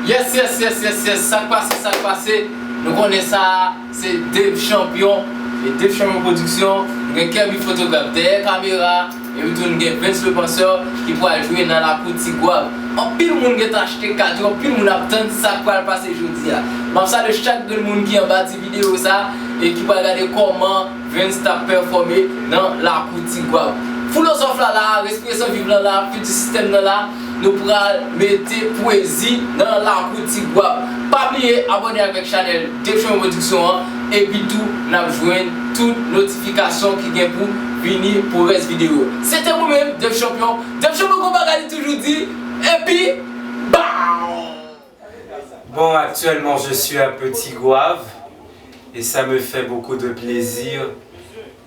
Yes, ça passe. Nous connaissons ça, c'est Dave Champion. Et Dave Champion Production, nous avons Kirby photographe derrière la caméra. Et nous avons Vince le penseur qui pourra jouer dans la cour de Tigouave. En pile monde qui a acheté cadeau, en pile monde a attendu ça pour passer aujourd'hui. Je salue chaque monde qui est en bas de la vidéo ça et qui va regarder comment Vince a performé dans la cour de Tigouave. Philosophe là, respiration vive là, petit système là, nous pourrons mettre poésie dans la cour de Tigouave. Pas oublier abonner avec la chaîne Dave Champion Production et puis tout, nous joindre toute notification qui vient pour venir pour la vidéo. C'était vous-même, Dave Champion. Dave Champion, comme je toujours dit, et puis, BAM! Bon, actuellement, je suis à Petit Gouave et ça me fait beaucoup de plaisir.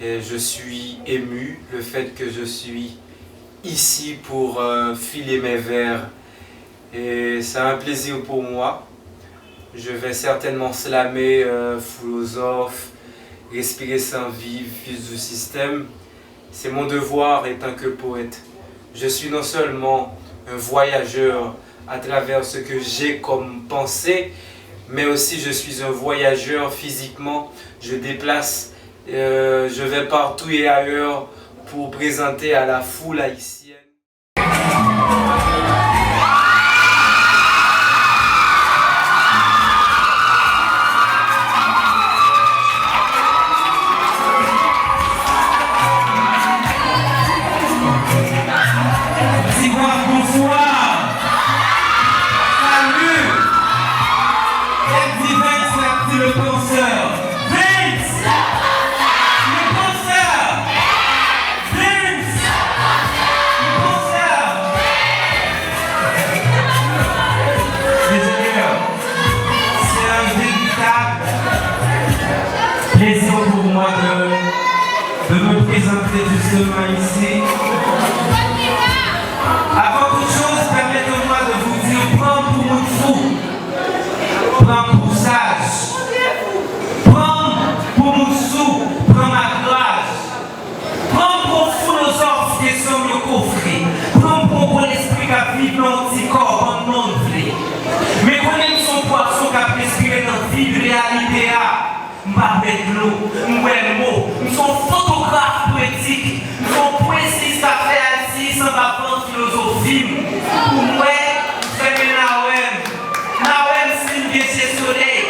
Et je suis ému, le fait que je suis ici pour filer mes vers. Et c'est un plaisir pour moi. Je vais certainement slammer philosophe, respirer sans vivre, fils du système. C'est mon devoir étant que poète. Je suis non seulement un voyageur à travers ce que j'ai comme pensée, mais aussi je suis un voyageur physiquement. Je déplace, je vais partout et ailleurs pour présenter à la foule haïtienne. Plaisir pour moi de me présenter justement ici. Avant toute chose, permettez-moi de vous dire, prends pour mon fou, prends pour sage, prends pour mon sou, prends ma grâce, prends pour philosophe qui sont le coffret, prends pour l'esprit qui vit dans le petit corps en non vrai. Mais connaître son poisson qui a respiré dans la vie de réalité. M'avec l'eau, m'ouais mot, nous sommes photographes poétiques, nous sommes poétistes à faire assis sans apprendre philosophie. Pour moi, c'est que Nawem c'est une vieille soleil.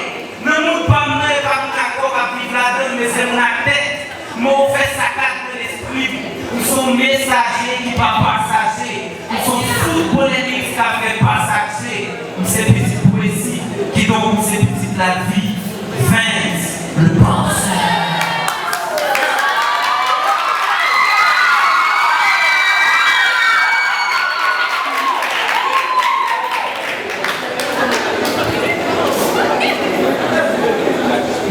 Ne nous pas mener par mon accord à vivre là-dedans, mais c'est mon tête. Mon fait saccade de l'esprit. Nous sommes messagers qui ne pas passager. Nous sommes toutes polémiques qui ne fait passager. Nous sommes ces petites poésies qui donnent ces petites la vie. Vince. Le penseur.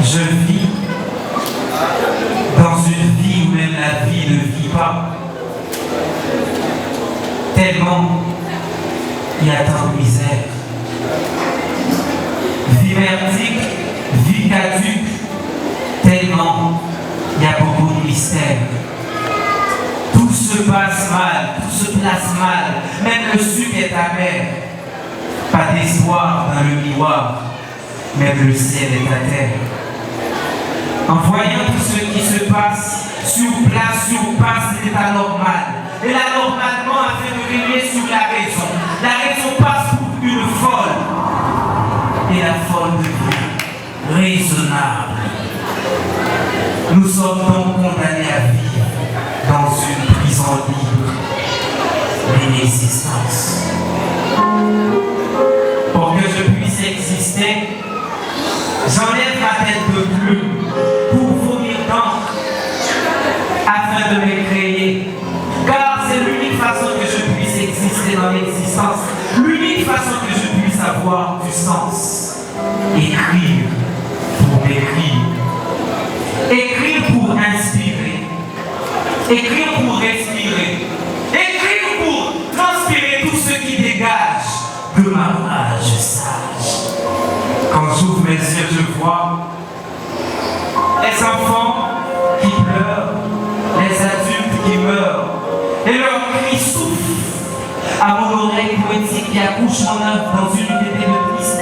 Je vis dans une vie où même la vie ne vit pas. Tellement il y a tant de misère. Vie merdique, vie caduque. Tellement il y a beaucoup de mystères. Tout se passe mal, tout se place mal, même le sucre est amer. Pas d'espoir dans le miroir, même le ciel est à terre. En voyant tout ce qui se passe, sur place, c'est anormal. Et l'anormalement a fait de régner sur la raison. La raison passe pour une folle. Et la folle devient raisonnable. Nous sommes donc condamnés à vivre dans une prison libre, l'inexistence. Pour que je puisse exister, j'enlève ma tête de plume pour vomir d'encre afin de me créer. Car c'est l'unique façon que je puisse exister dans l'existence, l'unique façon que je puisse avoir du sens. Écrire pour m'écrire. Écrire pour inspirer, écrire pour respirer, écrire pour transpirer tout ce qui dégage de ma rage sage. Quand j'ouvre mes yeux, je vois les enfants qui pleurent, les adultes qui meurent, et leurs cris soufflent à mon oreille poétique qui accouche mon œuvre dans une unité de tristesse.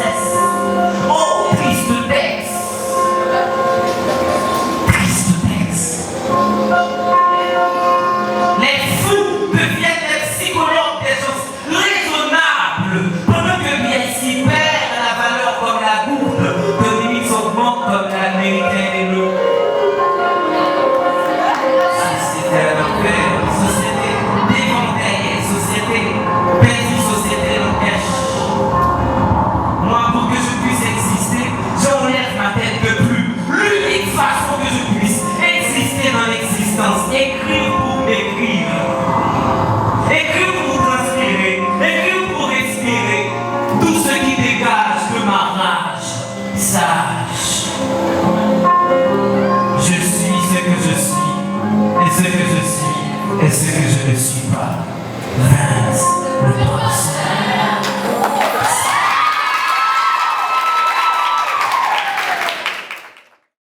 est ce que je ne suis pas.